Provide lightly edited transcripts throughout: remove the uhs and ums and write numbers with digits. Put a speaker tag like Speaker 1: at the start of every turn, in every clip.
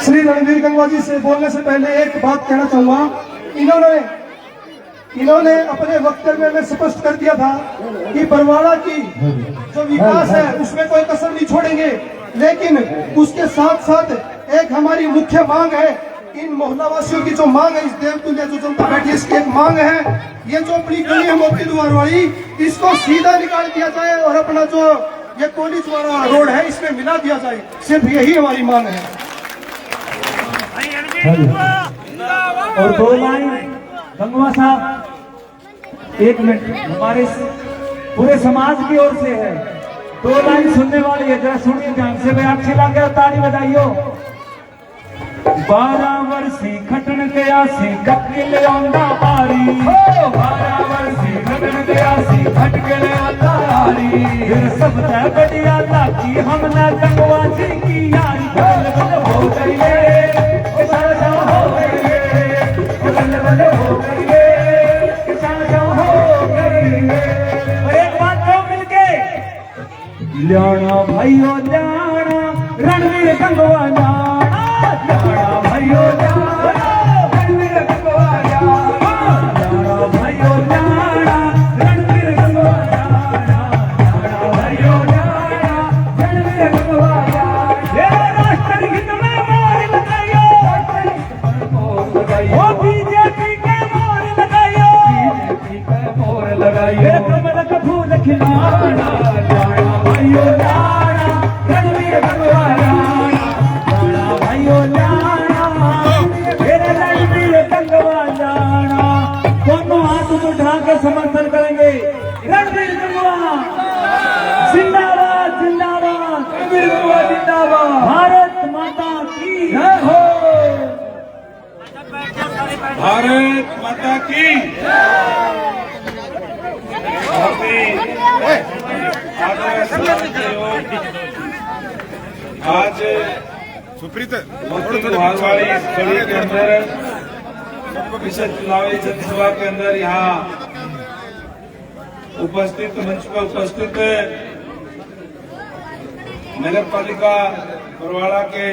Speaker 1: श्री रणवीर गंगवा जी से बोलने से पहले एक बात कहना चाहूंगा। इन्होंने अपने वक्तव्य में स्पष्ट कर दिया था कि बरवाड़ा की जो विकास है उसमें कोई कसर नहीं छोड़ेंगे, लेकिन उसके साथ साथ एक हमारी मुख्य मांग है, इन मोहल्ला वासियों की जो मांग है, इस देवतुल्य जो जनता बैठी है इसकी एक मांग है, ये जो अपनी गली है मोती द्वार वाली, इसको सीधा निकाल दिया जाए और अपना जो ये कॉलेज वाला रोड है इसमें मिला दिया जाए। सिर्फ यही हमारी मांग है।
Speaker 2: और 2 लाइन गंगवा साहब, 1 मिनट, हमारे पूरे समाज की ओर से है, 2 लाइन सुनने वाली है, जरा सुनिए ध्यान से। मैं अच्छी लगे ताली बजाइयो। 12 वर्षी खटन गया सी खट के ले आंदा बारी, 12 वर्षी खटन गया सी खट के ले आंदा बारी, फिर सब तय बढ़िया लागी हमने गंगवा जी की यारी, बल्ले बल्ले हो गई है सारा हो गई है, बल्ले बल्ले हो गई है सारा हो गई है। और एक बात कहो मिलके, ल्याना भाइयों ल्याना रणवीर गंगवा ल्याना, ल्याना भाइयों ल्याना रणवीर गंगवा ल्याना, ल्याना भाइयों ल्याना रणवीर गंगवा ल्याना, ल्याना भाइयों ल्याना रणवीर गंगवा ल्याना। ये राष्ट्र हित में मोर लगाइयो, ओ बीजेपी के मोर लगाइयो, बीजेपी के मोर लगाइयो, कमल का फूल खिलाना, ल्याना भाइयों ल्याना रणवीर गंगवा ल्याना, ल्याना भाइयों ल्याना मेरे रणवीर गंगवा ल्याना। दोनों हाथ उठा के समर्थन करेंगे। रणवीर गंगवा जिंदाबाद, जिंदाबाद, रणवीर गंगवा जिंदाबाद, भारत माता की जय हो,
Speaker 3: भारत माता की। आज
Speaker 4: सुप्रीत
Speaker 3: वाली गली के अंदर विशेष चुनावी जनसभा के अंदर यहाँ उपस्थित, मंच पर उपस्थित नगर पालिका बरवाड़ा के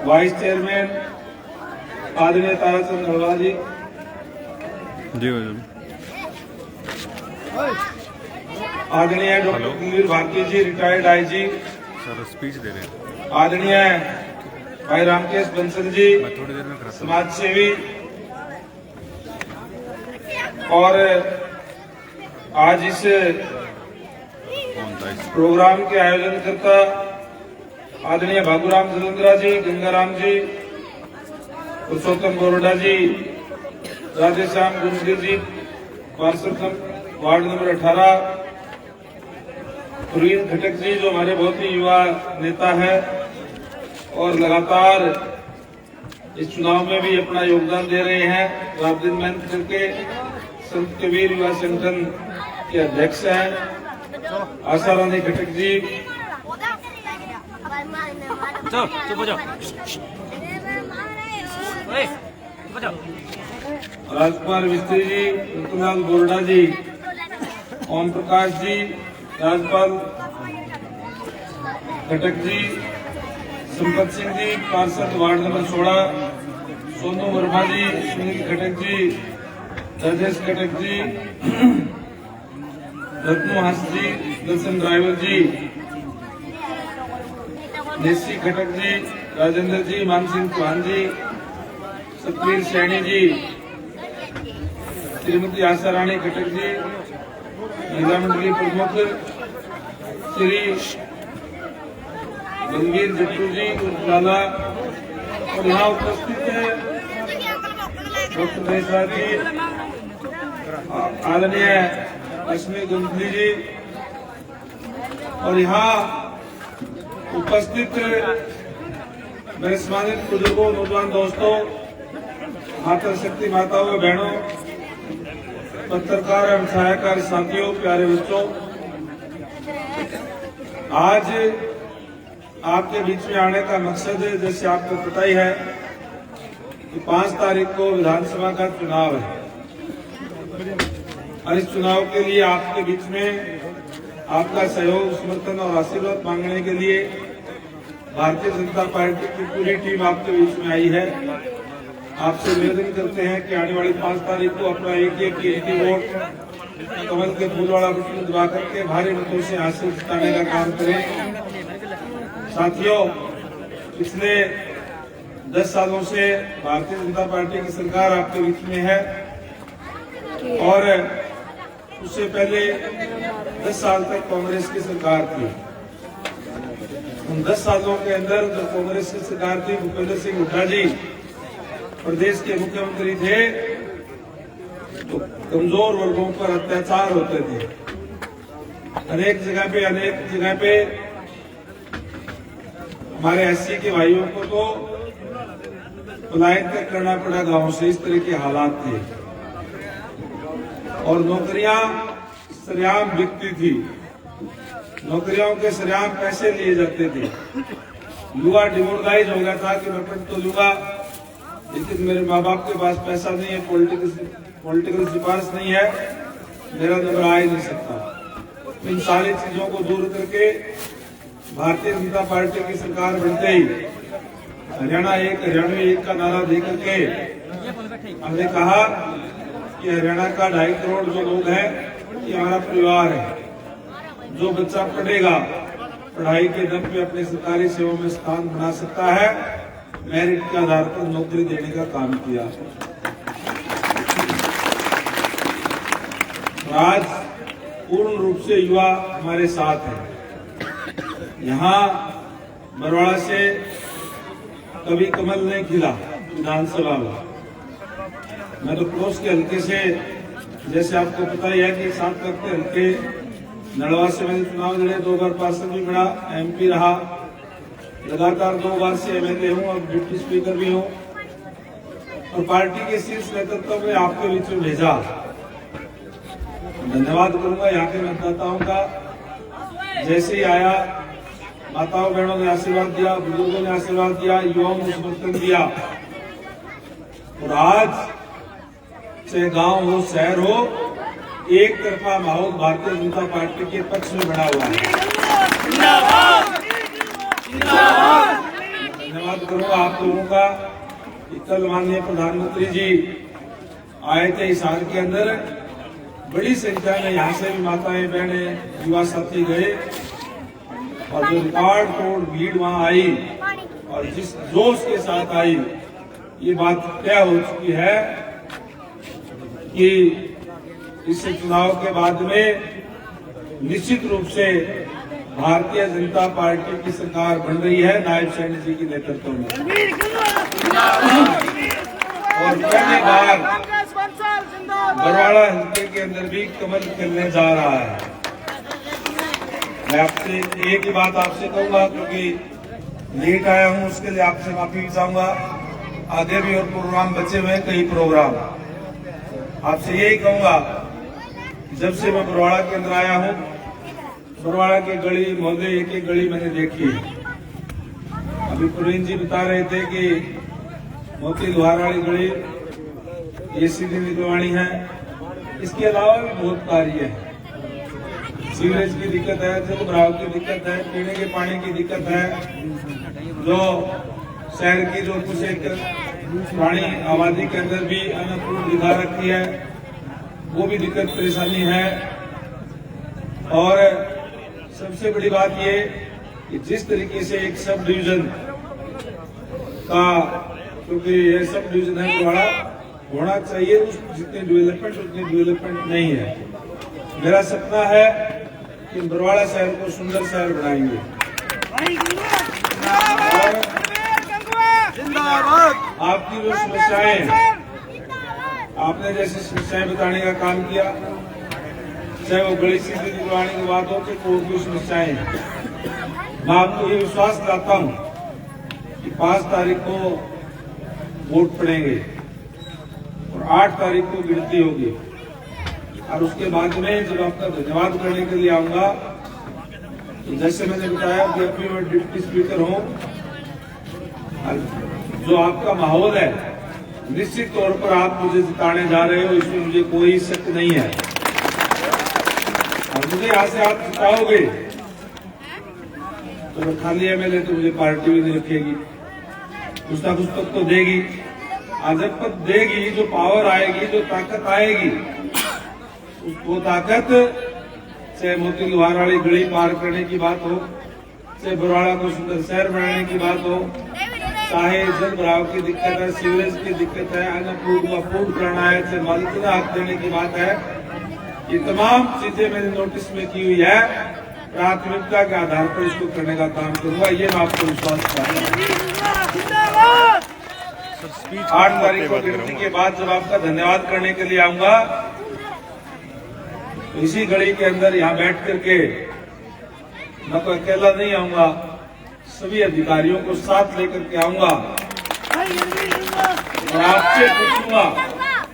Speaker 3: वाइस चेयरमैन आदरणीय ताराचंद हलवार जी, आदरणीय डॉक्टर कुलवीर भारती जी रिटायर्ड आईजी,
Speaker 4: सर स्पीच दे रहे हैं,
Speaker 3: आदरणीय भाई रामकेश बंसल जी
Speaker 4: थोड़ी देर में कराता
Speaker 3: समाज सेवी, और आज इस प्रोग्राम के आयोजन करता आदरणीय बाबूराम जलंधरा जी, गंगाराम जी, पुरुषोत्तम बोरोडा जी, राधेश्याम गुंजगी जी, पार्षद वार्ड नंबर 18 पुरीन घटक जी जो हमारे बहुत ही युवा नेता है और लगातार इस चुनाव में भी अपना योगदान दे रहे हैं, रात दिन मेहनत करके संत कबीर युवा संगठन के अध्यक्ष हैं आशा रानी घटक जी, राजकुमार मिस्त्री जी, ऋतुलाल बोरडा जी, ओम प्रकाश जी, राजपाल घटक जी, संपत सिंह जी, पार्षद वार्ड नंबर 16, सोनू वर्मा जी, सुनील घटक जी, राजेश घटक जी, रत्नु हास जी, दर्शन ड्राइवर जी, देसी घटक जी, राजेंद्र जी, मानसिंह चौहान जी, सतवीर सैनी जी, श्रीमती आशा रानी घटक जी, महिला मंडली प्रमुख श्री गंभीर जट्टू जी लाला, और यहाँ उपस्थित है डॉक्टर मेहता जी, आदरणीय लक्ष्मी गुंजली जी, और यहाँ उपस्थित मेरे सम्मानित बुजुर्गों, नौजवान दोस्तों, माता शक्ति माताओं व बहनों, पत्रकार एवं सहायकारी साथियों, प्यारे बच्चों, आज आपके बीच में आने का मकसद जैसे आपको पता ही है कि 5 तारीख को विधानसभा का चुनाव है और इस चुनाव के लिए आपके बीच में आपका सहयोग, समर्थन और आशीर्वाद मांगने के लिए भारतीय जनता पार्टी की पूरी टीम आपके बीच में आई है। आपसे निवेदन करते हैं कि आने वाली 5 तारीख को अपना एक कीमती वोट कमल के फूल वाला बटन दबा करके भारी मतों से हासिल जिताने का काम करें। साथियों, पिछले 10 सालों से भारतीय जनता पार्टी की सरकार आपके बीच में है और उससे पहले 10 साल तक कांग्रेस की सरकार थी। उन 10 सालों के अंदर जब कांग्रेस की सरकार थी, भूपेंद्र सिंह हुड्डा जी प्रदेश के मुख्यमंत्री थे, तो कमजोर वर्गों पर अत्याचार होते थे। अनेक जगह पे हमारे एससी के भाइयों को तो पलायन तक करना पड़ा गांव से, इस तरह के हालात थे और नौकरियां सरेआम बिकती थी, नौकरियों के सरेआम पैसे लिए जाते थे। युवा डिमोरलाइज हो गया था कि मैं पढ़ तो लूंगा लेकिन मेरे माँ बाप के पास पैसा नहीं है, पॉलिटिकल सिफारिश नहीं है, मेरा नंबर आ ही नहीं सकता। इन सारी चीजों को दूर करके भारतीय जनता पार्टी की सरकार बनते ही हरियाणा एक का नारा दे करके हमने कहा कि हरियाणा का 2.5 करोड़ जो लोग हैं ये हमारा परिवार है। जो बच्चा पढ़ेगा, पढ़ाई के दम पे अपने सरकारी सेवा में स्थान बना सकता है, मेरिट के आधार पर नौकरी देने का काम किया। आज पूर्ण रूप से युवा हमारे साथ है। यहाँ बरवाड़ा से कभी कमल नहीं खिला विधानसभा में। मैं तो पड़ोस के हल्के से, जैसे आपको पता ही है कि 7 तक के हल्के नड़वा से मैंने चुनाव लड़े, 2 बार पार्षद भी बना, एमपी रहा, लगातार 2 बार से एमएलए हूँ, अब डिप्टी स्पीकर भी हूँ और पार्टी के शीर्ष नेतृत्व में आपके बीच में भेजा। धन्यवाद करूंगा यहाँ के मतदाताओं का। जैसे ही आया, माताओं बहनों ने आशीर्वाद दिया, बुजुर्गों ने आशीर्वाद दिया, युवाओं ने समर्थन दिया और आज चाहे गांव हो शहर हो, एक तरफा माहौल भारतीय जनता पार्टी के पक्ष में बना हुआ है। धन्यवाद करूंगा आप लोगों का। कल माननीय प्रधानमंत्री जी आए थे हिसार के अंदर, बड़ी संख्या में यहाँ से भी माताएं बहनें युवा साथी गए और जो रिकॉर्ड तोड़ भीड़ वहां आई और जिस जोश के साथ आई, ये बात तय हो चुकी है कि इस चुनाव के बाद में निश्चित रूप से भारतीय जनता पार्टी की सरकार बन रही है नायब सैनी जी के नेतृत्व में और पहली बार बरवाड़ा हल्के के अंदर भी कमल खिलने जा रहा है। मैं आपसे एक ही बात आपसे कहूंगा, क्योंकि लेट आया हूं उसके लिए आपसे माफी भी चाहूंगा। आगे भी और प्रोग्राम बचे हुए, कई प्रोग्राम। आपसे यही कहूंगा, जब से मैं बरवाड़ा के अंदर आया हूं, बरवाड़ा की गली मोहल्ले एक गली मैंने देखी। अभी प्रवीण जी बता रहे थे कि मोती लोहार वाली गली ये सीधी निकलवानी है। इसके अलावा भी बहुत कार्य है। सीवरेज की दिक्कत है, जल भराव की दिक्कत है, पीने के पानी की दिक्कत है, जो शहर की जो कुछ एक पुरानी आबादी के अंदर भी अनुकूल दिखा रखी है, वो भी दिक्कत परेशानी है। और सबसे बड़ी बात ये कि जिस तरीके से एक सब डिवीजन का, क्योंकि ये सब डिवीजन है बड़ा होना चाहिए, जितने डेवलपमेंट उतनी डेवलपमेंट नहीं है। मेरा सपना है कि बरवाड़ा शहर को सुंदर शहर बनाएंगे। आपकी जो समस्याएं, आपने जैसे समस्याएं बताने का काम किया, चाहे वो गली सीधी दिलवाने की बात हो कि कोई भी समस्याएं, मैं आपको ये विश्वास दिलाता हूं कि 5 तारीख को वोट पड़ेंगे और 8 तारीख को गिनती होगी और उसके बाद में जब आपका धन्यवाद करने के लिए आऊंगा, तो जैसे मैंने बताया कि अभी मैं डिप्टी स्पीकर हूं, जो आपका माहौल है निश्चित तौर पर आप मुझे जिताने जा रहे हो, इसमें मुझे कोई शक नहीं है। और मुझे यहाँ से आप जिताओगे तो खाली एमएलए तो मुझे पार्टी भी नहीं रखेगी, कुछ ना कुछ तक तो देगी। आज जब तक देगी, जो पावर आएगी, जो ताकत आएगी, वो ताकत चाहे मोती लोहार वाली गली पार करने की बात हो, चाहे बरवाड़ा को सुंदर शहर बनाने की बात हो, चाहे जल भराव की दिक्कत है, सीवरेज की दिक्कत है, अपूर्ण करना है, चाहे मालिकाना हक देने की बात है, ये तमाम चीजें मैंने नोटिस में की हुई है। प्राथमिकता के आधार पर इसको करने का काम करूंगा, ये मैं आपको विश्वास कराऊंगा। 8 तारीख को गिनती के बाद जब आपका धन्यवाद करने के लिए आऊंगा, तो इसी घड़ी के अंदर यहाँ बैठ करके मैं तो अकेला नहीं आऊंगा, सभी अधिकारियों को साथ लेकर के आऊंगा और आपसे पूछूंगा,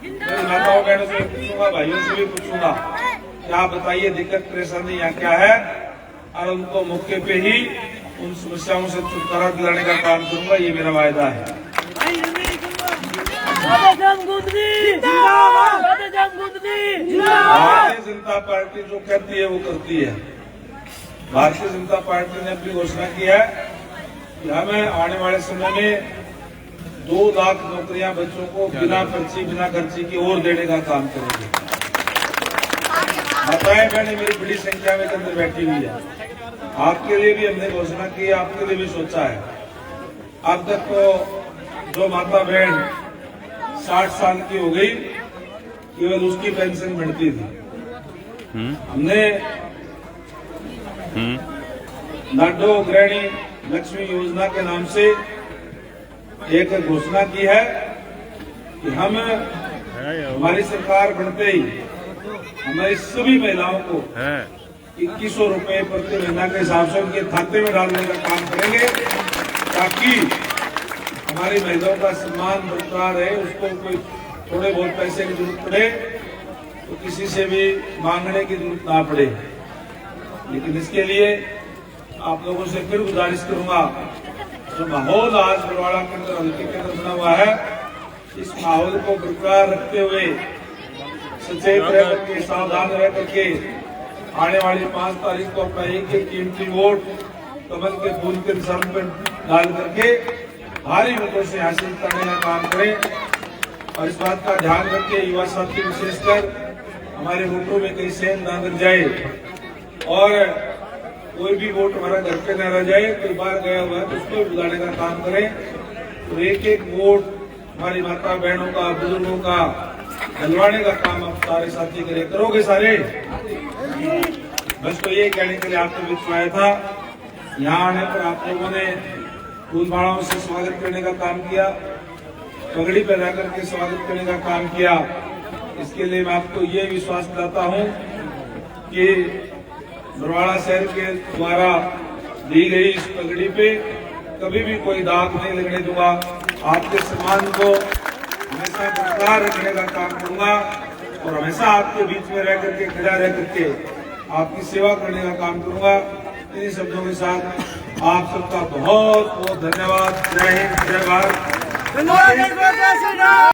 Speaker 3: मेरे माताओं बहनों से पूछूंगा, भाइयों से भी पूछूंगा कि आप बताइए दिक्कत परेशानी यहाँ क्या है, और उनको मौके पे ही उन समस्याओं से छुटकारा दिलाने का काम करूंगा, ये मेरा वायदा है। भारतीय जनता पार्टी जो कहती है वो करती है। भारतीय जनता पार्टी ने अपनी घोषणा की है कि हमें आने वाले समय में 2 लाख नौकरियां बच्चों को बिना पर्ची बिना खर्ची की और देने का काम करेंगे। माताएं बहनें मेरी बड़ी संख्या में अंदर बैठी हुई है, आपके लिए भी हमने घोषणा की है, आपके लिए भी सोचा है। अब तक तो जो माता बहन 60 साल की हो गई, केवल उसकी पेंशन मिलती थी। हमने लाडो गृहिणी लक्ष्मी योजना के नाम से एक घोषणा की है कि हम हमारी सरकार बनते ही हमारी सभी महिलाओं को 2100 रुपए प्रति महीना के हिसाब से उनके खाते में डालने का काम करेंगे, ताकि हमारी महिलाओं का सम्मान बरकरार रहे। उसको कोई थोड़े बहुत पैसे की जरूरत पड़े तो किसी से भी मांगने की जरूरत ना पड़े। लेकिन इसके लिए आप लोगों से फिर गुजारिश करूंगा, जो माहौल आज बरवाड़ा के अंदर हल्के के अंदर बना हुआ है, इस माहौल को बरकरार रखते हुए सचेत रह करके, सावधान रह करके आने वाली 5 तारीख को अपना एक कीमती वोट कमल के फूल के निशान पर डाल करके भारी मतों से हासिल करने का काम करें। और इस बात का ध्यान रखें, युवा साथी विशेषकर हमारे वोटों में कहीं सेंध ना लग जाए और कोई भी वोट हमारा घर पे न रह जाए। कोई बार गया हुआ है तो उसको बुलाने का काम करें। तो एक वोट हमारी माता बहनों का, बुजुर्गों का डलवाने का काम आप सारे साथी करें। करोगे सारे? बस तो ये कहने के लिए आपके बीच में आया था। यहाँ आने पर आप लोगों ने फूल मालाओं से स्वागत करने का काम किया, पगड़ी पहना करके स्वागत करने का काम किया। इसके लिए मैं आपको ये विश्वास दिलाता हूँ कि बरवाड़ा शहर के द्वारा दी गई इस पगड़ी पे कभी भी कोई दाग नहीं लगने दूंगा। आपके सम्मान को हमेशा बरकरार रखने का काम करूंगा और हमेशा आपके बीच में रह करके, खड़ा रह करके आपकी सेवा करने का काम करूंगा। इन्हीं शब्दों के साथ आप सबका बहुत बहुत धन्यवाद। जय हिंद, जय भारत।